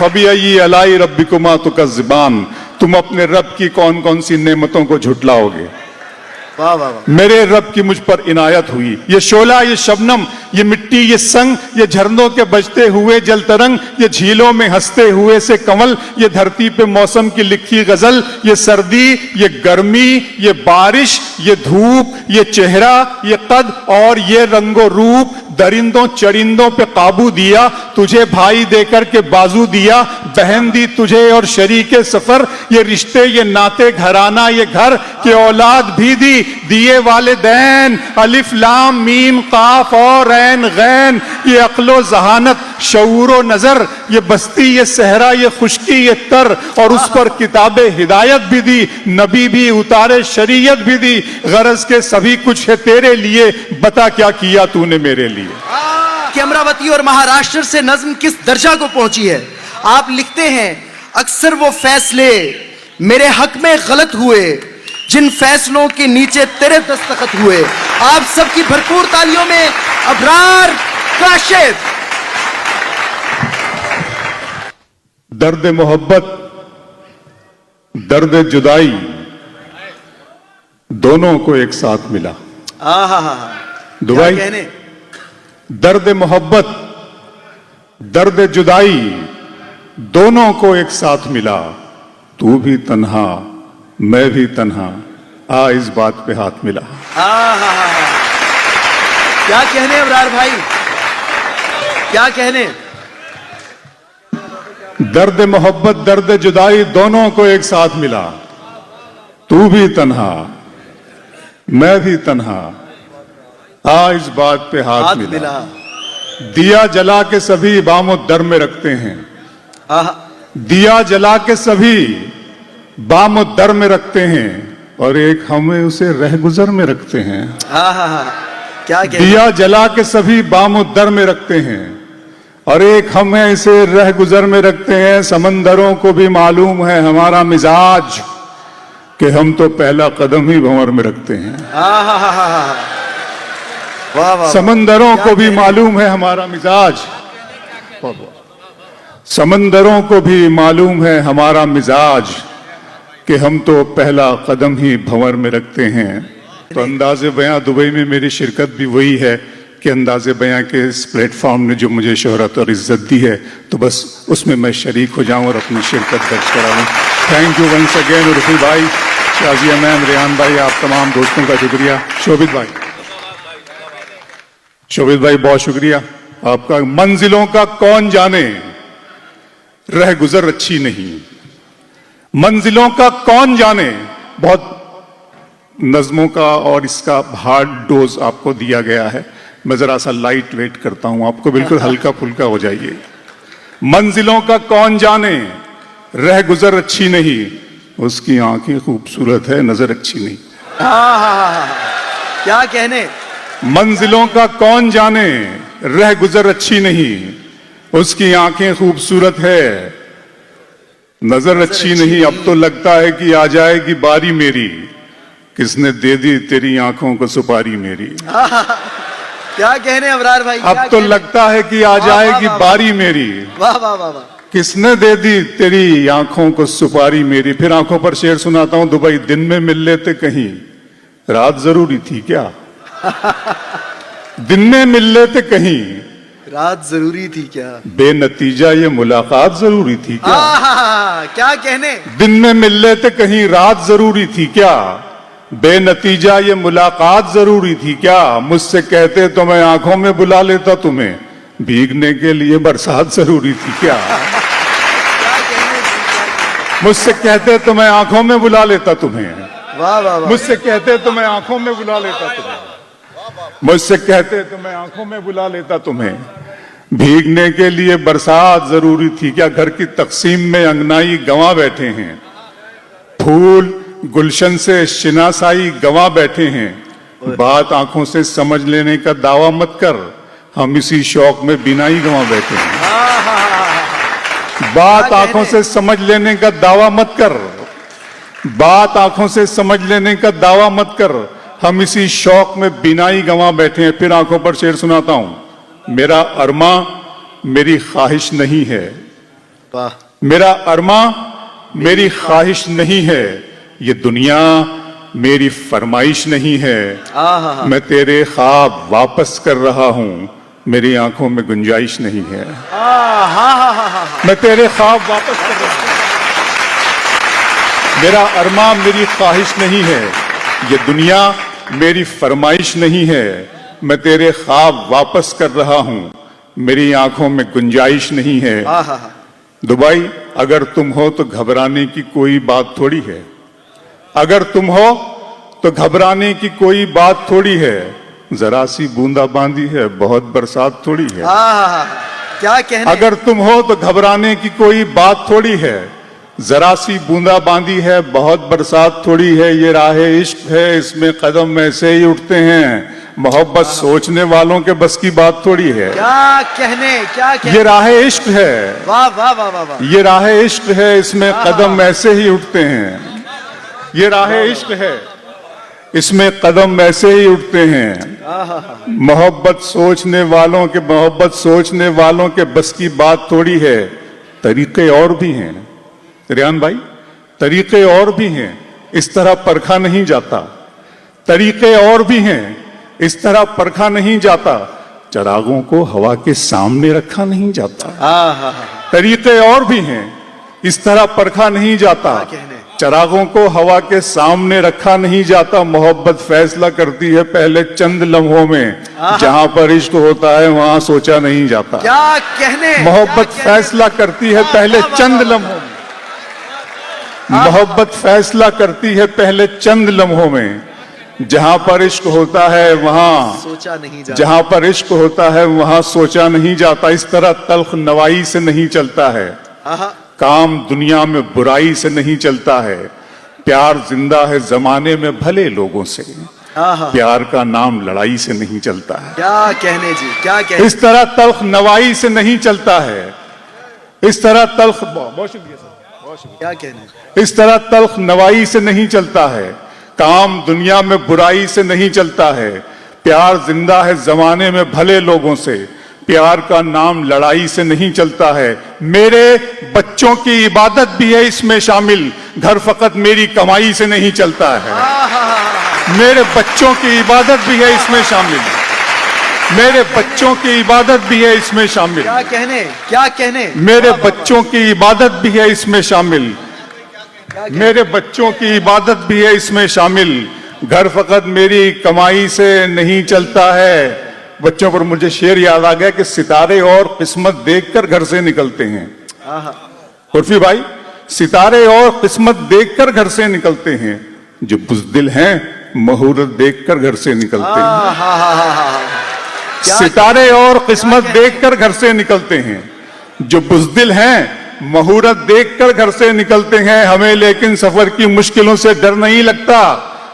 फबिय्यी अलाई रब्बिकुमा तुकज़्ज़िबान, तुम अपने रब की कौन कौन सी नेमतों को झुटलाओगे। वाह वाह वाह। मेरे रब की मुझ पर इनायत हुई। ये शोला, ये शबनम, ये मिट्टी, ये संग, ये झरनों के बजते हुए जल तरंग, ये झीलों में हंसते हुए से कंवल, ये धरती पे मौसम की लिखी गजल, ये सर्दी, ये गर्मी, ये बारिश, ये धूप, ये चेहरा, ये कद और ये रंगो रूप, दरिंदों चरिंदों पे काबू दिया, तुझे भाई देकर के बाजू दिया, बहन दी तुझे और शरीके सफर, ये रिश्ते, ये नाते, घराना, ये घर के औलाद भी दी, दिए वालिदैन, अलिफ लाम मीम काफ और ऐन गैन, ये अक्लो जहानत, शऊरो नजर, ये बस्ती, ये सहरा, ये खुश्की, ये तर, और उस पर किताबे हिदायत भी दी, नबी भी उतारे, शरीयत भी दी, गरज के सभी कुछ है तेरे लिए, बता क्या किया तूने मेरे लिए। कि अमरावती और महाराष्ट्र से नज्म किस दर्जा को पहुंची है। आप लिखते हैं, अक्सर वो फैसले मेरे हक में गलत हुए, जिन फैसलों के नीचे तेरे दस्तखत हुए। आप सबकी भरपूर तालियों में अबरार काशिफ। दर्द मोहब्बत, दर्द जुदाई, दोनों को एक साथ मिला। दुबई, कहने दर्द मोहब्बत, दर्द जुदाई, दोनों को एक साथ मिला, तू भी तन्हा मैं भी तन्हा, आ इस बात पे हाथ मिला। क्या कहने अबरार भाई, क्या कहने। दर्द मोहब्बत, दर्द जुदाई, दोनों को एक साथ मिला, तू भी तन्हा मैं भी तन्हा, आ इस बात पे हाथ मिला। दिया जला के सभी बामो दर में रखते हैं, दिया जला के सभी बामो दर में रखते हैं, और एक हमें उसे रह गुजर में रखते हैं। क्या दिया जला के सभी बामो दर में रखते हैं, और एक हमें इसे रह गुजर में रखते हैं। समंदरों को भी मालूम है हमारा मिजाज, कि हम तो पहला कदम ही भंवर में रखते हैं। वाह वाह। समंदरों को भी मालूम है हमारा मिजाज, समंदरों को भी मालूम है हमारा मिजाज, कि हम तो पहला कदम ही भंवर में रखते हैं। तो अंदाज़े बयां दुबई में मेरी शिरकत भी वही है कि अंदाज़े बयां के इस प्लेटफॉर्म ने जो मुझे शोहरत और इज्जत दी है, तो बस उसमें मैं शरीक हो जाऊं और अपनी शिरकत दर्ज कराऊं। Thank you once again Urfi भाई, शाजिया मैम, रेहान भाई, आप तमाम दोस्तों का शुक्रिया। शोभित भाई, शोभित भाई बहुत शुक्रिया आपका। मंजिलों का कौन जाने रह गुजर अच्छी नहीं, मंजिलों का कौन जाने। बहुत नज्मों का और इसका हार्ड डोज आपको दिया गया है, मैं जरा सा लाइट वेट करता हूं आपको, बिल्कुल हल्का फुल्का हो जाइए। मंजिलों का कौन जाने रह गुजर अच्छी नहीं, उसकी आंखें खूबसूरत है नजर अच्छी नहीं। क्या कहने। मंजिलों का कौन जाने रह गुजर अच्छी नहीं, उसकी आंखें खूबसूरत है नजर अच्छी नहीं। अब तो लगता है कि आ जाएगी बारी मेरी, किसने दे दी तेरी आंखों को सुपारी मेरी। क्या कहने अबरार भाई। अब तो लगता है कि आ जाएगी बारी मेरी, वाह वाह वाह वाह। किसने दे दी तेरी आंखों को सुपारी मेरी। फिर आंखों पर शेर सुनाता हूं। दुबई, दिन में मिल लेते कहीं, रात जरूरी थी क्या। दिन में मिल लेते कहीं, रात जरूरी थी क्या। बेनतीजा ये मुलाकात जरूरी थी क्या। क्या कहने। दिन में मिल लेते कहीं, रात जरूरी थी क्या, बेनतीजा ये मुलाकात जरूरी थी क्या। मुझसे कहते तो मैं आंखों में बुला लेता तुम्हें, भीगने के लिए बरसात जरूरी थी क्या। मुझसे कहते तो मैं आंखों में बुला लेता तुम्हें, वाह वाह वाह। मुझसे कहते तो मैं आंखों में बुला लेता तुम्हें, मुझसे कहते तो मैं आंखों में बुला लेता तुम्हें, भीगने के लिए बरसात जरूरी थी क्या। घर की तकसीम में अंगनाई गंवा बैठे हैं, फूल गुलशन से शिनासाई गंवा बैठे हैं। बात आंखों से समझ लेने का दावा मत कर, हम इसी शौक में बिनाई गंवा बैठे हैं। बात आंखों से समझ लेने का दावा मत कर, बात आंखों से समझ लेने का दावा मत कर, हम इसी शौक में बिनाई गंवा बैठे हैं। फिर आंखों पर शेर सुनाता हूं। मेरा अरमा मेरी ख्वाहिश नहीं है, वाह, मेरा अरमा मेरी ख्वाहिश नहीं है, ये दुनिया मेरी फरमाइश नहीं है। आहा, मैं तेरे ख्वाब वापस कर रहा हूं, मेरी आंखों में गुंजाइश नहीं है। आहा, मैं तेरे ख्वाब वापस कर रहा हूं, मेरा अरमा मेरी ख्वाहिश नहीं है, ये दुनिया मेरी फरमाइश नहीं है। मैं तेरे ख्वाब वापस कर रहा हूं, मेरी आंखों में गुंजाइश नहीं है। आहा, दुबई, अगर तुम हो तो घबराने की कोई बात थोड़ी है। अगर तुम हो तो घबराने की कोई बात थोड़ी है। जरा सी बूंदाबांदी है, बहुत बरसात थोड़ी है। आहा, क्या कहने। अगर तुम हो तो घबराने की कोई बात थोड़ी है। जरा सी बूंदाबांदी है, बहुत बरसात थोड़ी है। ये राह इश्क है, इसमें कदम ऐसे ही उठते हैं। मोहब्बत सोचने वालों के बस की बात थोड़ी है। क्या कहने, क्या कहने। ये राह इश्क है, वाह वाह वाह वाह वाह। ये राह इश्क है, इसमें कदम ऐसे ही उठते हैं। ये राह इश्क है, इसमें कदम ऐसे ही उठते हैं। मोहब्बत सोचने वालों के बस की बात थोड़ी है। तरीके और भी हैं रियान भाई, तरीके और भी हैं, इस तरह परखा नहीं जाता। तरीके और भी हैं, इस तरह परखा नहीं जाता। चरागों को हवा के सामने रखा नहीं जाता। आहा, तरीके और भी हैं, इस तरह परखा नहीं जाता। कहने। चरागों को हवा के सामने रखा नहीं जाता। मोहब्बत फैसला करती है पहले चंद लम्हों में। जहां पर इश्क होता है वहां सोचा नहीं जाता। क्या कहने। मोहब्बत क्या कहने। फैसला करती है पहले चंद लम्हों में। मोहब्बत फैसला करती है पहले चंद लम्हों में। जहां पर इश्क होता है वहां सोचा नहीं जाता। जहां पर इश्क होता है वहां सोचा नहीं जाता। इस तरह तल्ख नवाई से नहीं चलता है। आहा, काम दुनिया में बुराई से नहीं चलता है। प्यार जिंदा है जमाने में भले लोगों से। आहा, प्यार का नाम लड़ाई से नहीं चलता है। क्या कहने जी, क्या कहने। इस तरह तल्ख नवाई से नहीं चलता है। इस तरह तल्ख बहुत शुक्रिया सर। क्या कहने। इस तरह तल्ख नवाई से नहीं चलता है। काम दुनिया में बुराई से नहीं चलता है। प्यार जिंदा है जमाने में भले लोगों से। प्यार का नाम लड़ाई से नहीं चलता है। मेरे बच्चों की इबादत भी है इसमें शामिल। घर फकत मेरी कमाई से नहीं चलता है। मेरे बच्चों की इबादत भी है इसमें शामिल। मेरे बच्चों की इबादत भी है इसमें शामिल। क्या कहने, क्या कहने। मेरे बच्चों की इबादत भी है इसमें शामिल। मेरे बच्चों की इबादत भी है इसमें शामिल। घर फकत मेरी कमाई से नहीं चलता है। बच्चों पर मुझे शेर याद आ गया कि सितारे और किस्मत देखकर घर से निकलते हैं। उर्फी भाई, सितारे और किस्मत देखकर घर से निकलते हैं। जो बुज़दिल हैं मुहूर्त देखकर घर से निकलते हैं। सितारे और किस्मत देखकर घर से निकलते हैं। जो बुज़दिल हैं मुहूर्त देखकर घर से निकलते हैं। हमें लेकिन सफर की मुश्किलों से डर नहीं लगता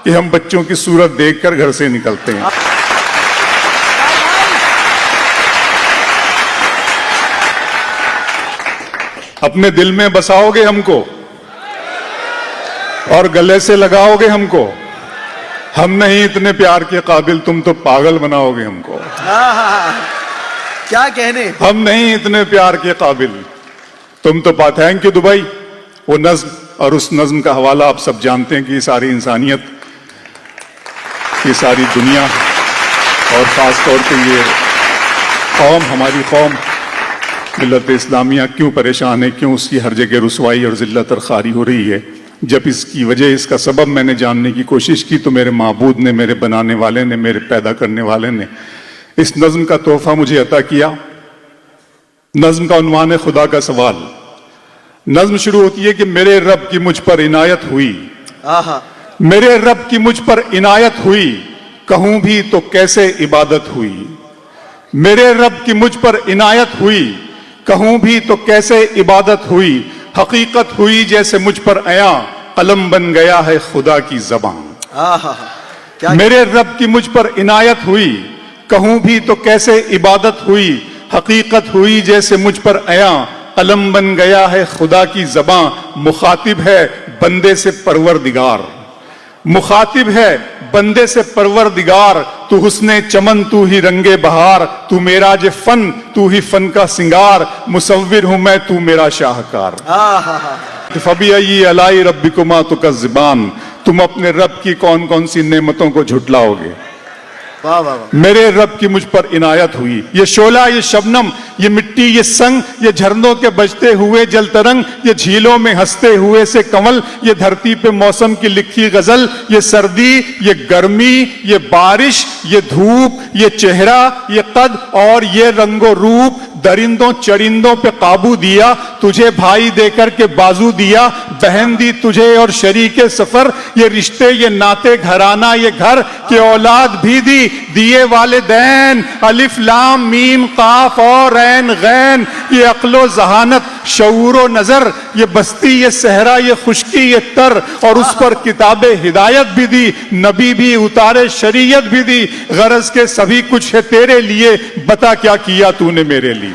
कि हम बच्चों की सूरत देखकर घर से निकलते हैं। अपने दिल में बसाओगे हमको और गले से लगाओगे हमको। हम नहीं इतने प्यार के काबिल, तुम तो पागल बनाओगे हमको। क्या कहने। हम नहीं इतने प्यार के काबिल, तुम तो थैंक यू दुबई। वो नज्म और उस नज्म का हवाला आप सब जानते हैं कि सारी इंसानियत, ये सारी दुनिया और खास तौर पे ये कौम, हमारी कौम मिल्लत इस्लामिया क्यों परेशान है, क्यों उसकी हर जगह रुसवाई और जिल्लत और खारी हो रही है। जब इसकी वजह, इसका सबब मैंने जानने की कोशिश की तो मेरे माबूद ने, मेरे बनाने वाले ने, मेरे पैदा करने वाले ने इस नज्म का तोहफा मुझे अता किया। नज्म का उन्वान है खुदा का सवाल। नज्म शुरू होती है कि मेरे रब की मुझ पर इनायत हुई। मेरे रब की मुझ पर इनायत हुई, कहूं भी तो कैसे इबादत हुई। मेरे रब की मुझ पर इनायत हुई, कहूं भी तो कैसे इबादत हुई। हकीकत हुई जैसे मुझ पर आया, कलम बन गया है खुदा की जबान। मेरे रब की मुझ पर इनायत हुई, कहूं भी तो कैसे इबादत हुई। हकीकत हुई जैसे मुझ पर आया, कलम बन गया है खुदा की जबां। मुखातिब है बंदे से परवरदिगार। मुखातिब है बंदे से परवरदिगार, तू हुस्ने चमन तू ही रंगे बहार, तू मेरा जे फन तू ही फन का सिंगार, मुसव्विर हूं मैं तू मेरा शाहकार। फबी अलाई रब्बिकुमा तुकज़्ज़िबान, तुम अपने रब की कौन कौन सी नेमतों को झुटलाओगे। वाह वाह वाह। मेरे रब की मुझ पर इनायत हुई, ये शोला ये शबनम ये मिट्टी ये संग, ये झरनों के बजते हुए जल तरंग, ये झीलों में हंसते हुए से कंवल, ये धरती पे मौसम की लिखी गजल, ये सर्दी ये गर्मी ये बारिश ये धूप ये चेहरा ये कद और ये रंगो रूप, दरिंदों चरिंदों पे काबू दिया, तुझे भाई देकर के बाजू दिया, बहन दी तुझे और शरीके सफर, ये रिश्ते ये नाते घराना ये घर, के औलाद भी दी दिए वालिदैन, अलिफ लाम मीम काफ और ऐन गैन, ये अक्लो जहानत शऊरो नजर, ये बस्ती ये सहरा ये खुशकी ये तर, और उस पर किताबे हिदायत भी दी, नबी भी उतारे शरीयत भी दी, गरज के सभी कुछ है तेरे लिए, बता क्या किया तूने मेरे लिए।